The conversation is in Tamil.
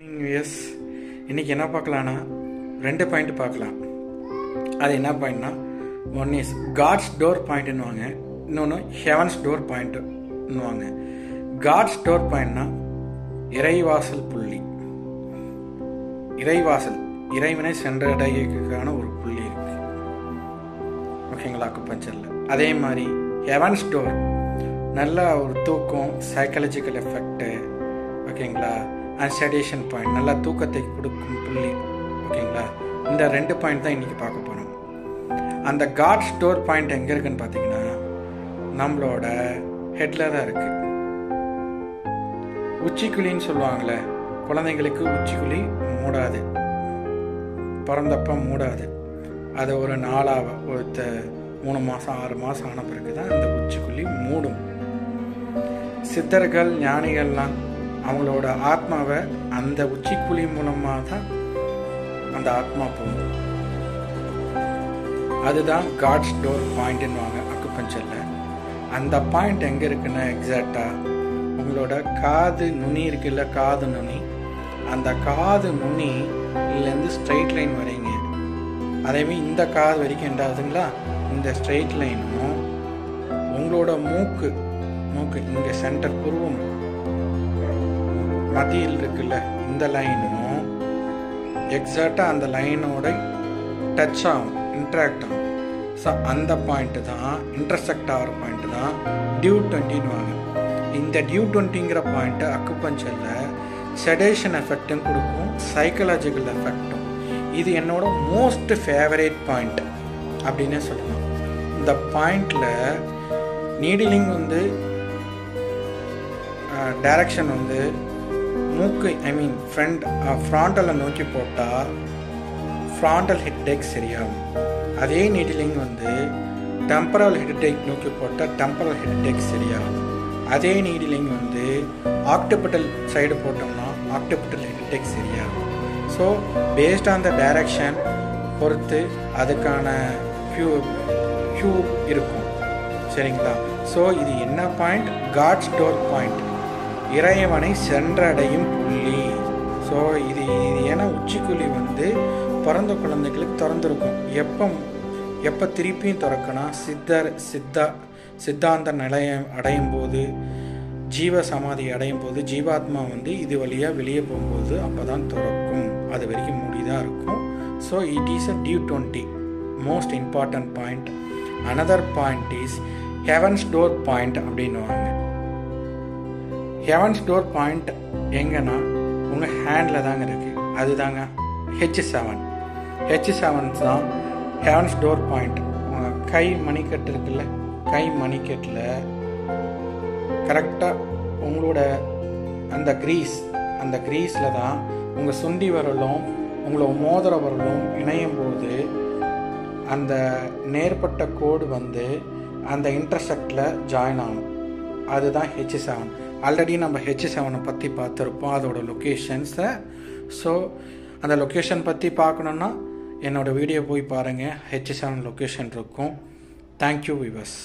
எஸ் இன்றைக்கி என்ன பார்க்கலான்னா 2 பாயிண்ட் பார்க்கலாம். அது என்ன பாயிண்ட்னா, ஒன் இஸ் காட்ஸ் டோர் பாயிண்ட்னுவாங்க, இன்னொன்று ஹெவன்ஸ் டோர் பாயிண்ட்னுவாங்க. காட்ஸ் டோர் பாயிண்ட்னா இறைவாசல் புள்ளி, இறைவாசல் இறைவனை சென்றடையக்கான ஒரு புள்ளி இருக்கு, ஓகேங்களா, அக்குபஞ்சரில். அதே மாதிரி ஹெவன்ஸ் டோர் நல்ல ஒரு தூக்கம், சைக்காலஜிக்கல் எஃபெக்டு, ஓகேங்களா, அண்ட் செடேஷன் பாயிண்ட், நல்லா தூக்கத்தை கொடுக்கும் புள்ளி, ஓகேங்களா. இந்த 2 பாயிண்ட் தான் இன்றைக்கி பார்க்க போகிறோம். அந்த காட்ஸ் டோர் பாயிண்ட் எங்கே இருக்குன்னு பார்த்தீங்கன்னா நம்மளோட ஹெட்டில் தான் இருக்குது. உச்சிக்குழின்னு சொல்லுவாங்களே, குழந்தைங்களுக்கு உச்சிக்குழி மூடாது, பிறந்தப்ப மூடாது. அது ஒரு 3 மாதம் 6 மாதம் ஆன பிறகு தான் அந்த உச்சிக்குழி மூடும். சித்தர்கள் ஞானிகள்லாம் அவங்களோட ஆத்மாவை அந்த உச்சிக்குழி மூலமாக தான் அந்த ஆத்மா போகும். அதுதான் காட்ஸ் டோர் பாயிண்ட்னுவாங்க அக்குபஞ்சரில். அந்த பாயிண்ட் எங்கே இருக்குன்னா, எக்ஸாக்டாக உங்களோட காது நுனி இருக்குல்ல, காது நுனி, அந்த காது நுனிலேருந்து ஸ்ட்ரைட் லைன் வரைங்க. அதேமாதிரி இந்த காது வரைக்கும் எண்டாவதுங்களா, இந்த ஸ்ட்ரெயிட் லைனும் உங்களோட மூக்கு இங்கே சென்டர் புருவம் மத்தியில் இருக்குல்ல, இந்த லைனும் எக்ஸாக்டாக அந்த லைனோட டச் ஆகும், இன்ட்ராக்ட் ஆகும். ஸோ அந்த பாயிண்ட்டு தான், இன்டர்செக்ட் ஆகிற பாயிண்ட்டு தான் டியூ 20ன்னுவாங்க. இந்த டியூ 20ங்கிற பாயிண்ட்டு அக்குபஞ்சரில் செடேஷன் எஃபெக்டும் கொடுக்கும், சைக்கலாஜிக்கல் எஃபெக்டும். இது என்னோட மோஸ்ட் ஃபேவரேட் பாயிண்ட் அப்படின்னே சொல்லலாம். இந்த பாயிண்டில் நீடிலிங் டைரக்ஷன் மூக்கு ஃப்ராண்டலை நோக்கி போட்டால் ஃப்ராண்டல் ஹெட்டேக் சரியாகும். அதே நீடிலிங் டெம்பரல் ஹெட்டேக் நோக்கி போட்டால் டெம்பரல் ஹெட்டேக் சரியாகும். அதே நீடிலிங் ஆக்டிபிட்டல் சைடு போட்டோம்னா ஆக்டிபிட்டல் ஹெட்டேக் சரியாகும். So based on the direction பொறுத்து அதுக்கான ஹியூ இருக்கும், சரிங்களா. ஸோ இது என்ன பாயிண்ட்? காட்ஸ் டோர் பாயிண்ட், இறைவனை சென்றடையும் புள்ளி. ஸோ இது ஏன்னா உச்சிக்குழி பிறந்த குழந்தைகளுக்கு திறந்துருக்கும். எப்போ திருப்பியும் திறக்கணும், சித்தாந்த நிலையம் அடையும் போது, ஜீவ சமாதி அடையும் போது, ஜீவாத்மா இது வழியாக வெளியே போகும்போது அப்போ தான் திறக்கும். அது வரைக்கும் மூடிதான் இருக்கும். So it is a due 20 most important point. Another point is heaven's door point அப்படின்னுவாங்க. ஹெவன்ஸ் டோர் பாயிண்ட் எங்கன்னா உங்கள் ஹேண்டில் தாங்க இருக்குது. அதுதாங்க H7 தான் ஹெவன்ஸ் டோர் பாயிண்ட். உங்கள் கை மணிக்கட்டு இருக்குல்ல, கை மணிக்கட்டில் கரெக்டாக உங்களோட அந்த க்ரீஸில் தான் உங்கள் சுண்டி விரலும் உங்களோட மோதிர விரலும் இணையும் போது அந்த நேர்பட்ட கோடு அந்த இன்டர்செக்டில் ஜாயின் ஆகும். அதுதான் H7. ஆல்ரெடி நம்ம H7 பற்றி பார்த்துருப்போம், அதோட லொக்கேஷன்ஸை. ஸோ அந்த லொக்கேஷன் பற்றி பார்க்கணுன்னா என்னோடய வீடியோ போய் பாருங்கள், H7 லொக்கேஷன் இருக்கும். Thank you viewers.